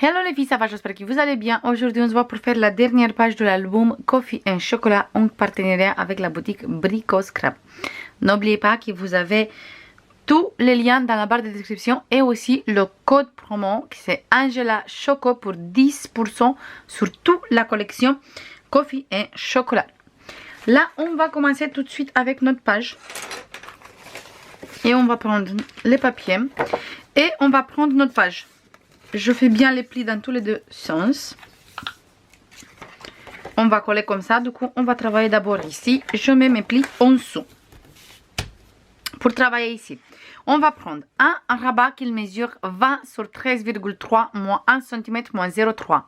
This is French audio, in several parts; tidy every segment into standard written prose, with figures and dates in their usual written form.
Hello les filles, ça va, j'espère que vous allez bien. Aujourd'hui, on se voit pour faire la dernière page de l'album Coffee and Chocolat en partenariat avec la boutique Brico Scrap. N'oubliez pas que vous avez tous les liens dans la barre de description et aussi le code promo qui c'est Angela Choco pour 10% sur toute la collection Coffee and Chocolat. Là, on va commencer tout de suite avec notre page. Et on va prendre les papiers et on va prendre notre page. Je fais bien les plis dans tous les deux sens. On va coller comme ça. Du coup, on va travailler d'abord ici. Je mets mes plis en dessous. Pour travailler ici, on va prendre un rabat qui mesure 20 sur 13,3 moins 1 cm moins 0,3.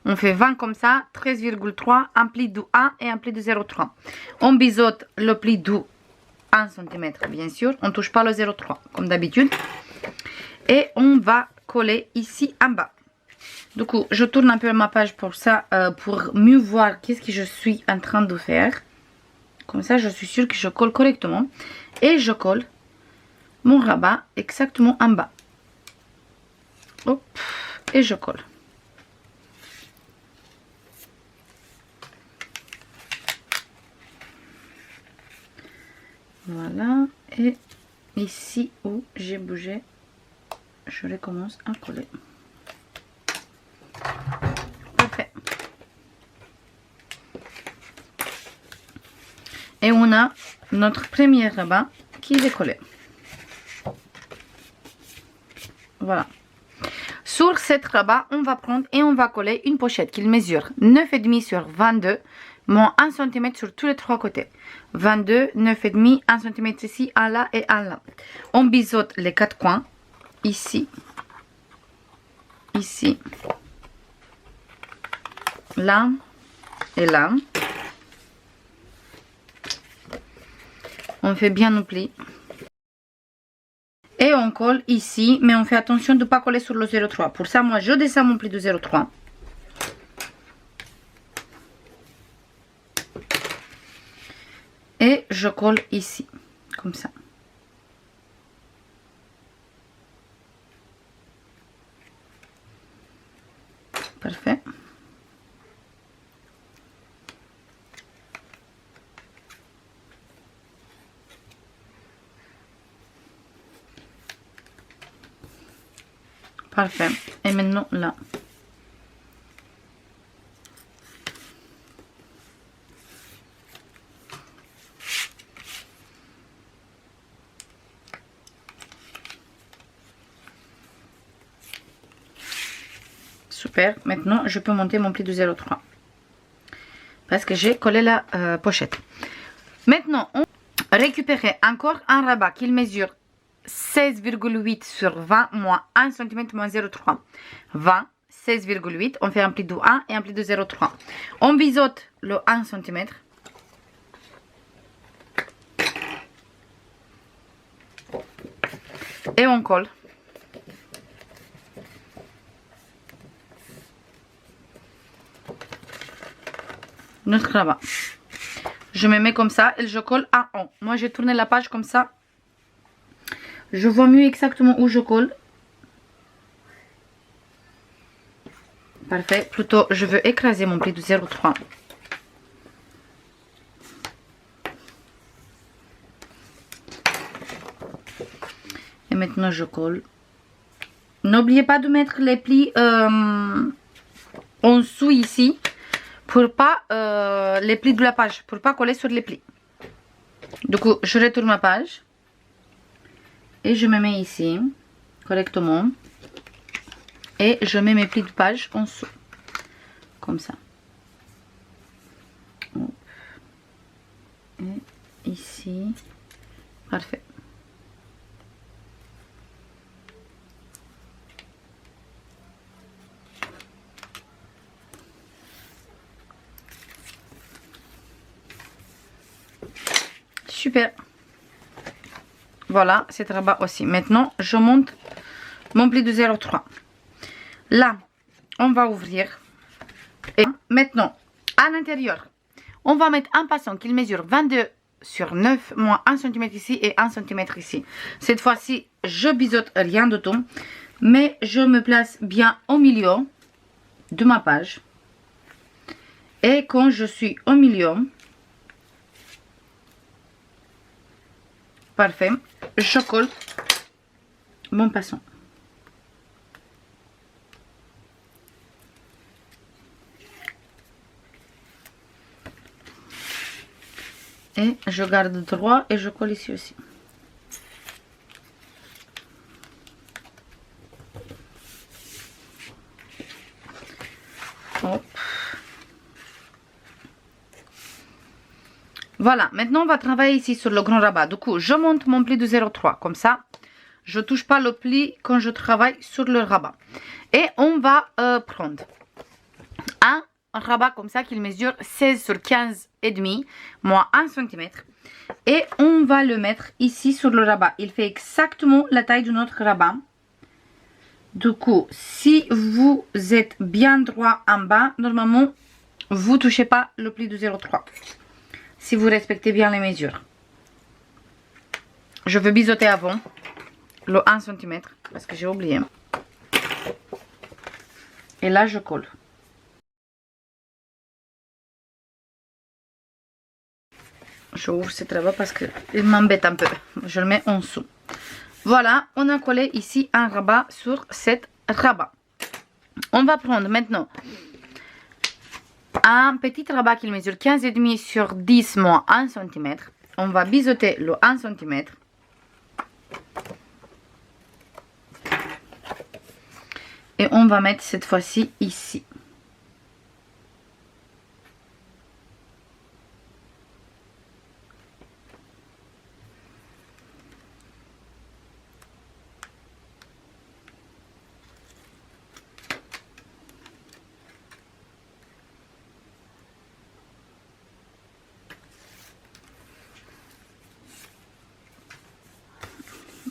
On fait 20 comme ça, 13,3, un pli de 1 et un pli de 0,3. On biseaute le pli de 1 cm, bien sûr. On ne touche pas le 0,3 comme d'habitude. Et on va coller ici en bas. Du coup, je tourne un peu ma page pour ça, pour mieux voir qu'est-ce que je suis en train de faire. Comme ça, je suis sûre que je colle correctement. Et je colle mon rabat exactement en bas. Hop, et je colle. Voilà, et ici où j'ai bougé, je recommence à coller. Parfait. Et on a notre premier rabat qui est collé. Voilà. Sur cette rabat, on va prendre et on va coller une pochette qui mesure 9,5 sur 22, moins 1 cm sur tous les trois côtés. 22, 9,5, 1 cm ici, un là et un là. On biseaute les quatre coins. Ici, ici, là et là. On fait bien nos plis. Et on colle ici, mais on fait attention de ne pas coller sur le 0,3. Pour ça, moi, je descends mon pli de 0,3. Et je colle ici, comme ça. Parfait. Parfait. Et maintenant là. Super. Maintenant, je peux monter mon pli de 0,3. Parce que j'ai collé la pochette. Maintenant, on récupère encore un rabat qui mesure 16,8 sur 20 moins 1 cm moins 0,3. 20, 16,8. On fait un pli de 1 et un pli de 0,3. On biseaute le 1 cm. Et on colle. Notre rabat. Je me mets comme ça et je colle à en haut. Moi, j'ai tourné la page comme ça. Je vois mieux exactement où je colle. Parfait. Plutôt, je veux écraser mon pli de 0,3. Et maintenant, je colle. N'oubliez pas de mettre les plis en dessous ici. Pour pas les plis de la page. Pour pas coller sur les plis. Du coup, je retourne ma page. Et je me mets ici, correctement. Et je mets mes plis de page en dessous. Comme ça. Et ici. Parfait. Super. Voilà, c'est rabat aussi. Maintenant, je monte mon pli de 0,3. Là, on va ouvrir. Et maintenant, à l'intérieur, on va mettre un passant qui mesure 22 sur 9, moins 1 cm ici et 1 cm ici. Cette fois-ci, je biseaute rien de tout. Mais je me place bien au milieu de ma page. Et quand je suis au milieu, parfait, je colle mon passant. Et je garde droit et je colle ici aussi. Hop. Voilà, maintenant on va travailler ici sur le grand rabat. Du coup, je monte mon pli de 0,3 comme ça. Je touche pas le pli quand je travaille sur le rabat. Et on va prendre un rabat comme ça qui mesure 16 sur 15 et demi, moins 1 cm. Et on va le mettre ici sur le rabat. Il fait exactement la taille de notre rabat. Du coup, si vous êtes bien droit en bas, normalement, vous touchez pas le pli de 0,3. Si vous respectez bien les mesures. Je veux biseauter avant le 1 cm parce que j'ai oublié. Et là, je colle. Je ouvre cette rabat parce qu'il m'embête un peu. Je le mets en dessous. Voilà, on a collé ici un rabat sur cette rabat. On va prendre maintenant un petit rabat qui mesure 15,5 sur 10 moins 1 cm. On va biseauter le 1 cm. Et on va mettre cette fois-ci ici.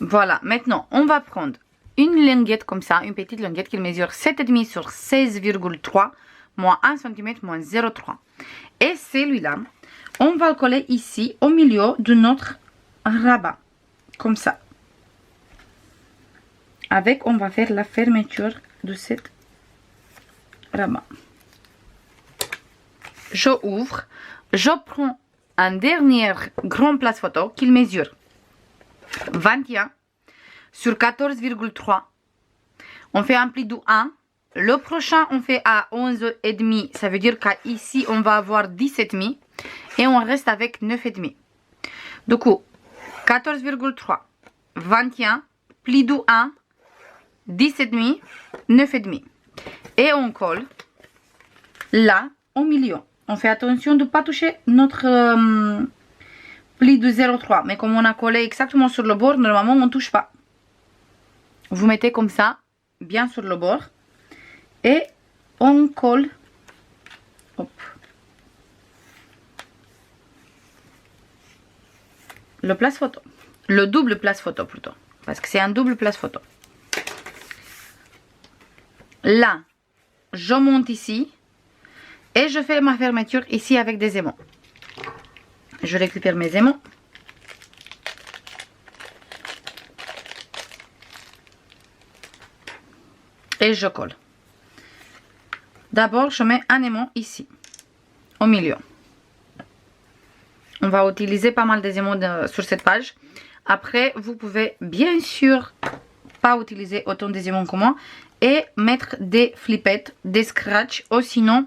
Voilà, maintenant on va prendre une languette comme ça, une petite languette qui mesure 7,5 sur 16,3 moins 1 cm moins 0,3. Et celui-là, on va le coller ici au milieu de notre rabat, comme ça. Avec, on va faire la fermeture de cette rabat. Je ouvre, je prends un dernier grand place photo qui mesure 21 sur 14,3. On fait un pli de 1. Le prochain, on fait à 11,5. Ça veut dire qu'ici, on va avoir 17,5. Et on reste avec 9,5. Du coup, 14,3, 21, pli de 1, 17,5, 9,5. Et on colle là, au milieu. On fait attention de ne pas toucher notre pli de 0,3. Mais comme on a collé exactement sur le bord, normalement, on ne touche pas. Vous mettez comme ça, bien sur le bord. Et on colle. Hop. Le place photo. Le double place photo plutôt. Parce que c'est un double place photo. Là, je monte ici. Et je fais ma fermeture ici avec des aimants. Je récupère mes aimants. Et je colle. D'abord, je mets un aimant ici, au milieu. On va utiliser pas mal des aimants sur cette page. Après, vous pouvez bien sûr pas utiliser autant des aimants que moi et mettre des flippettes, des scratchs ou sinon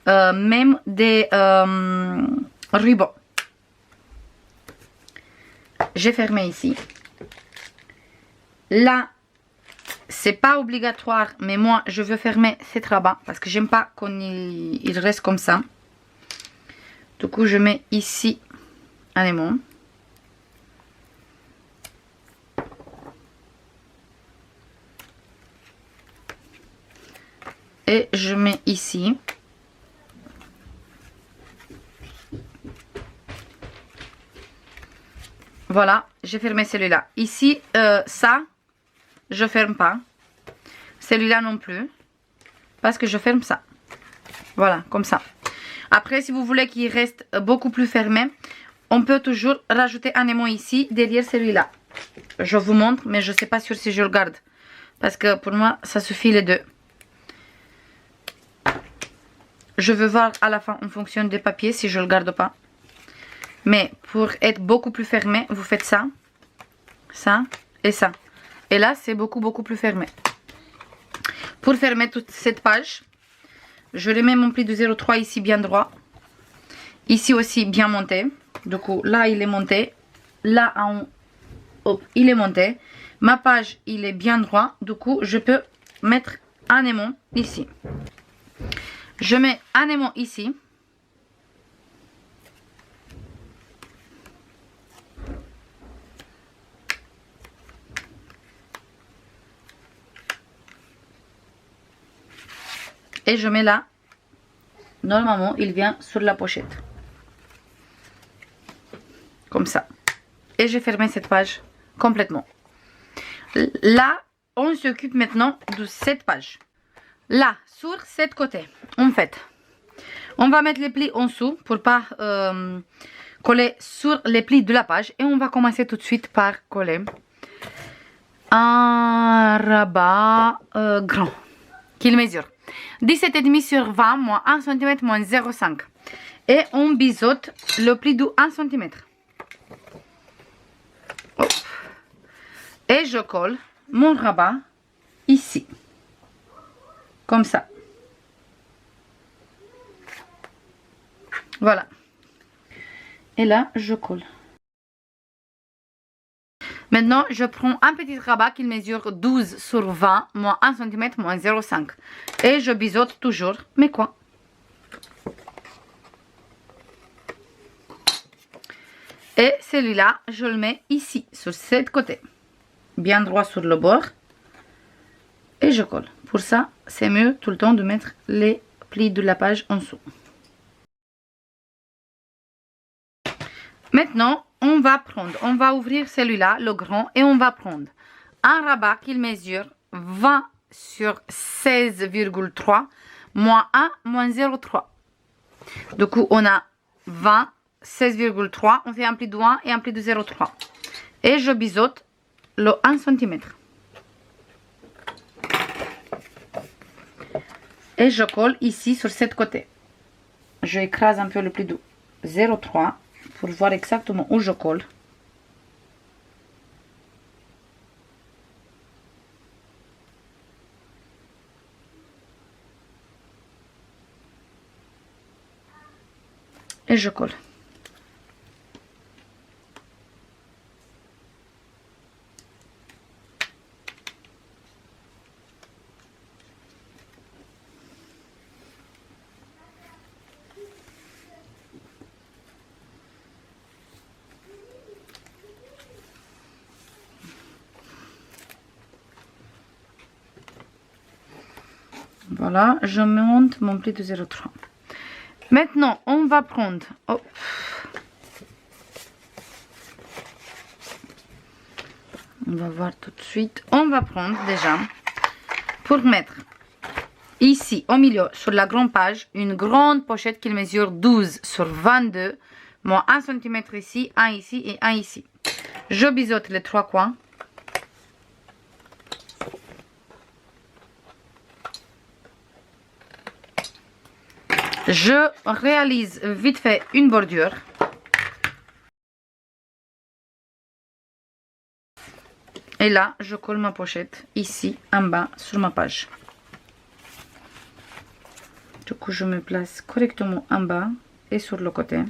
même des rubans. J'ai fermé ici. Là, c'est pas obligatoire, mais moi je veux fermer cette rabat parce que j'aime pas qu'on il reste comme ça. Du coup, je mets ici un aimant. Et je mets ici. Voilà, j'ai fermé celui-là. Ici, ça, je ferme pas. Celui-là non plus. Parce que je ferme ça. Voilà, comme ça. Après, si vous voulez qu'il reste beaucoup plus fermé, on peut toujours rajouter un aimant ici, derrière celui-là. Je vous montre, mais je ne sais pas sûr si je le garde Parce que pour moi, ça suffit les deux. Je veux voir à la fin en fonction des papiers si je le garde pas. Mais pour être beaucoup plus fermé, vous faites ça, ça et ça. Et là, c'est beaucoup plus fermé. Pour fermer toute cette page, je remets mon pli de 0,3 ici bien droit. Ici aussi bien monté. Du coup, là, il est monté. Là, en haut, hop, il est monté. Ma page, il est bien droit. Du coup, je peux mettre un aimant ici. Je mets un aimant ici. Et je mets là. Normalement, il vient sur la pochette. Comme ça. Et j'ai fermé cette page complètement. Là, on s'occupe maintenant de cette page. Là, sur cette côté, en fait, on va mettre les plis en dessous pour pas coller sur les plis de la page. Et on va commencer tout de suite par coller un rabat grand qu'il mesure 17,5 sur 20 moins 1 cm moins 0,5. Et on biseaute le pli de 1 cm. Hop. Et je colle mon rabat ici. Comme ça. Voilà. Et là, je colle. Maintenant, je prends un petit rabat qui mesure 12 sur 20 moins 1 cm moins 0,5. Et je biseaute toujours mes coins. Et celui-là, je le mets ici, sur ce côté. Bien droit sur le bord. Et je colle. Pour ça, c'est mieux tout le temps de mettre les plis de la page en dessous. Maintenant, on va ouvrir celui-là, le grand, et on va prendre un rabat qui mesure 20 sur 16,3 moins 1 moins 0,3. Du coup, on a 20, 16,3, on fait un pli de 1 et un pli de 0,3. Et je biseaute le 1 cm. Et je colle ici sur ce côté. Je écrase un peu le pli de 0,3 pour voir exactement où je colle. Et je colle. Voilà, je monte mon pli de 0,3. Maintenant, on va prendre... Oh. On va voir tout de suite. On va prendre déjà, pour mettre ici au milieu, sur la grande page, une grande pochette qui mesure 12 sur 22, moins 1 cm ici, un ici et un ici. Je biseaute les trois coins. Je réalise vite fait une bordure. Et là, je colle ma pochette ici, en bas, sur ma page. Du coup, je me place correctement en bas et sur le côté.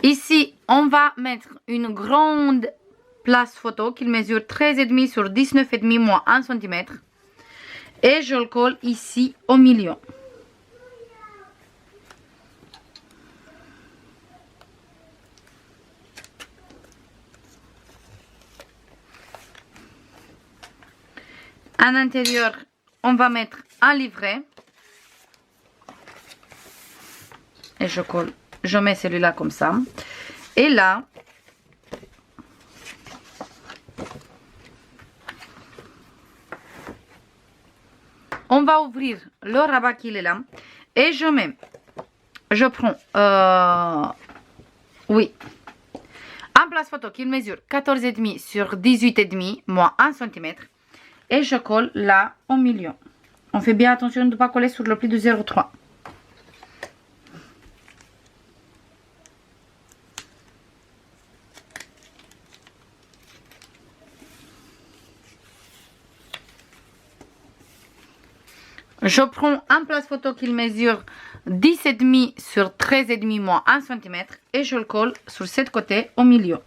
Ici, on va mettre une grande place photo qui mesure 13,5 sur 19,5 moins 1 cm. Et je le colle ici au milieu. À l'intérieur, on va mettre un livret. Et je colle. Je mets celui-là comme ça. Et là, on va ouvrir le rabat qui est là. Et je prends, oui, un place photo qui mesure 14,5 sur 18,5 moins 1 cm. Et je colle là au milieu. On fait bien attention de ne pas coller sur le pli de 0,3. Je prends un place photo qui mesure 10,5 sur 13,5 moins 1 cm et je le colle sur cette côté au milieu.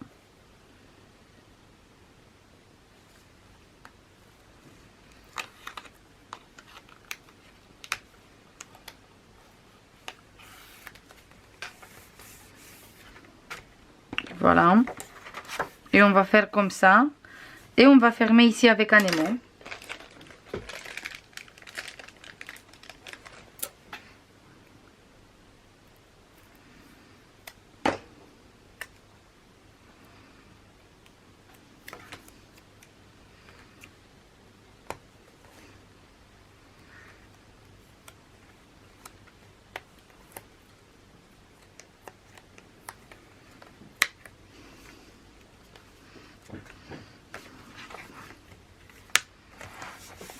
Voilà. Et on va faire comme ça. Et on va fermer ici avec un aimant.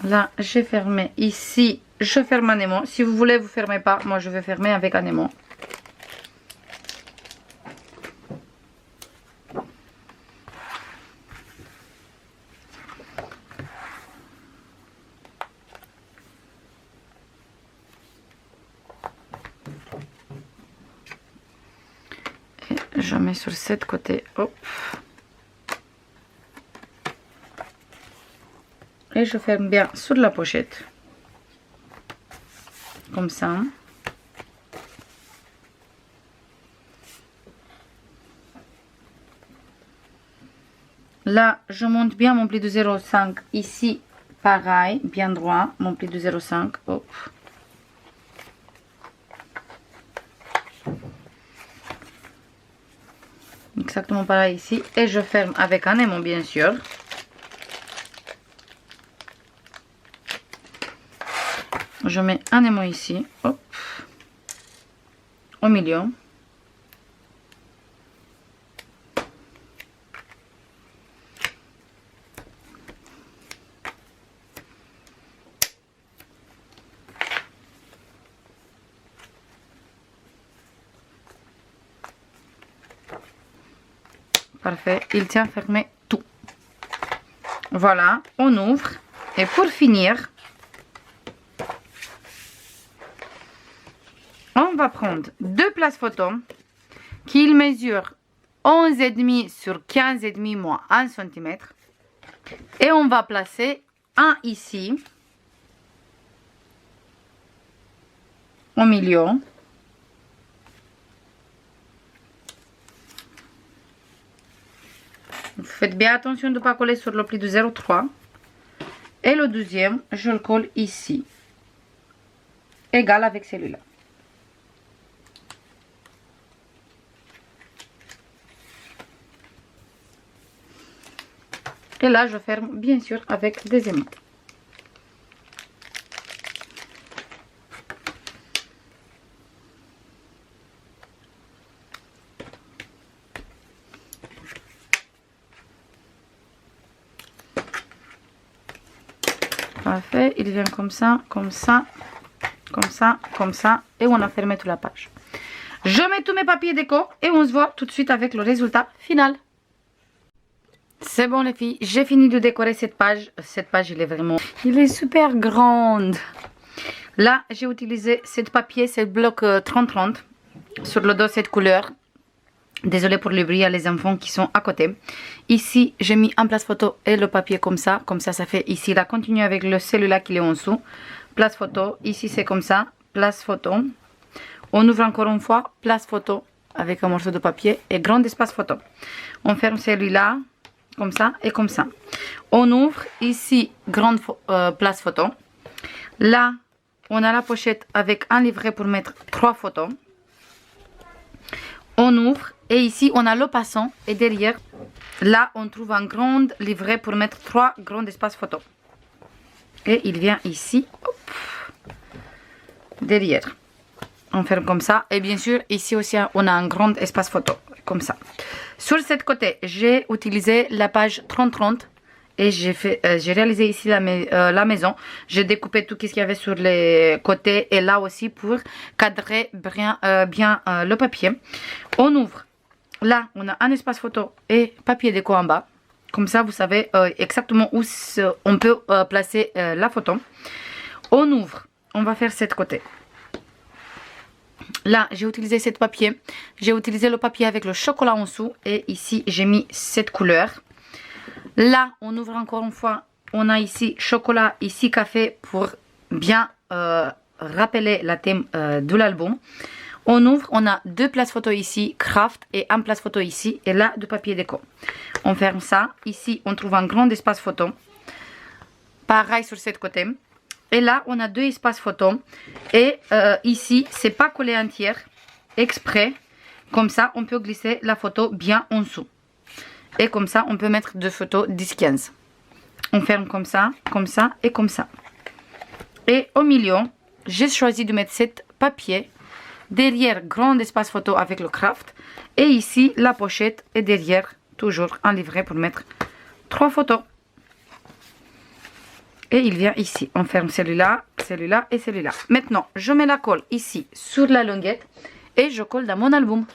Là, j'ai fermé ici. Je ferme un aimant. Si vous voulez, vous fermez pas. Moi, je vais fermer avec un aimant. Et je mets sur cette côté. Hop. Et je ferme bien sur la pochette. Comme ça. Là, je monte bien mon pli de 0,5. Ici, pareil, bien droit. Mon pli de 0,5. Hop. Exactement pareil ici. Et je ferme avec un aimant, bien sûr. Je mets un aimant ici, hop, au milieu. Parfait, il tient fermé tout. Voilà, on ouvre. Et pour finir, on va prendre deux places photo qui mesurent 11,5 sur 15,5 moins 1 cm. Et on va placer un ici, au milieu. Vous faites bien attention de ne pas coller sur le pli de 0,3. Et le deuxième, je le colle ici. Égal avec celui-là. Et là, je ferme bien sûr avec des aimants. Parfait, il vient comme ça, comme ça, comme ça, comme ça. Et on a fermé toute la page. Je mets tous mes papiers déco et on se voit tout de suite avec le résultat final. C'est bon les filles, j'ai fini de décorer cette page. Cette page, il est super grande. Là, j'ai utilisé cette papier, cette bloc 30-30 sur le dos, cette couleur. Désolée pour le bruit à les enfants qui sont à côté. Ici, j'ai mis en place photo et le papier comme ça. Comme ça, ça fait ici la continue avec le celui-là qui est en dessous. Place photo. Ici, c'est comme ça. Place photo. On ouvre encore une fois. Place photo avec un morceau de papier et grand espace photo. On ferme celui-là. Comme ça et comme ça. On ouvre ici grande place photo. Là, on a la pochette avec un livret pour mettre 3 photos. On ouvre et ici on a le passant et derrière, là on trouve un grand livret pour mettre 3 grands espaces photos. Et il vient ici, hop, derrière. On ferme comme ça. Et bien sûr, ici aussi, on a un grand espace photo. Comme ça. Sur cette côté, j'ai utilisé la page 30-30. Et j'ai réalisé ici la maison. J'ai découpé tout ce qu'il y avait sur les côtés. Et là aussi pour cadrer bien le papier. On ouvre. Là, on a un espace photo et papier déco en bas. Comme ça, vous savez exactement où on peut placer la photo. On ouvre. On va faire cette côté. Là, j'ai utilisé ce papier. J'ai utilisé le papier avec le chocolat en dessous. Et ici, j'ai mis cette couleur. Là, on ouvre encore une fois. On a ici chocolat, ici café pour bien rappeler la thème de l'album. On ouvre, on a 2 places photo ici, craft, et 1 place photo ici. Et là, du papier déco. On ferme ça. Ici, on trouve un grand espace photo. Pareil sur cette côté. Et là, on a 2 espaces photo. Et ici, c'est pas collé entière, exprès. Comme ça, on peut glisser la photo bien en dessous. Et comme ça, on peut mettre 2 photos 10-15. On ferme comme ça et comme ça. Et au milieu, j'ai choisi de mettre cet papier. Derrière, grand espace photo avec le craft. Et ici, la pochette. Et derrière, toujours un livret pour mettre 3 photos. Et il vient ici. On ferme celui-là, celui-là et celui-là. Maintenant, je mets la colle ici sur la languette. Et je colle dans mon album.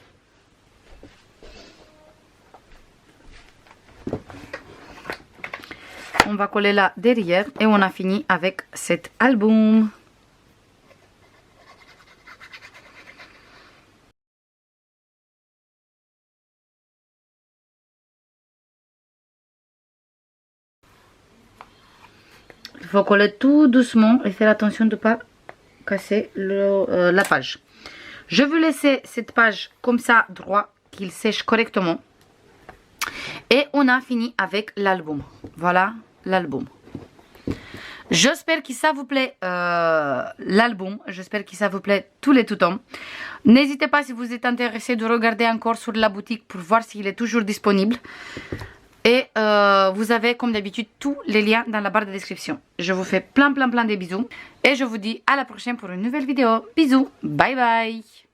On va coller là derrière et on a fini avec cet album. Il faut coller tout doucement et faire attention de ne pas casser la page. Je vais laisser cette page comme ça droit, qu'il sèche correctement. Et on a fini avec l'album. Voilà l'album. J'espère que ça vous plaît l'album. J'espère que ça vous plaît tous les tout-temps. N'hésitez pas si vous êtes intéressé de regarder encore sur la boutique pour voir s'il est toujours disponible. Et vous avez comme d'habitude tous les liens dans la barre de description. Je vous fais plein de bisous. Et je vous dis à la prochaine pour une nouvelle vidéo. Bisous. Bye bye.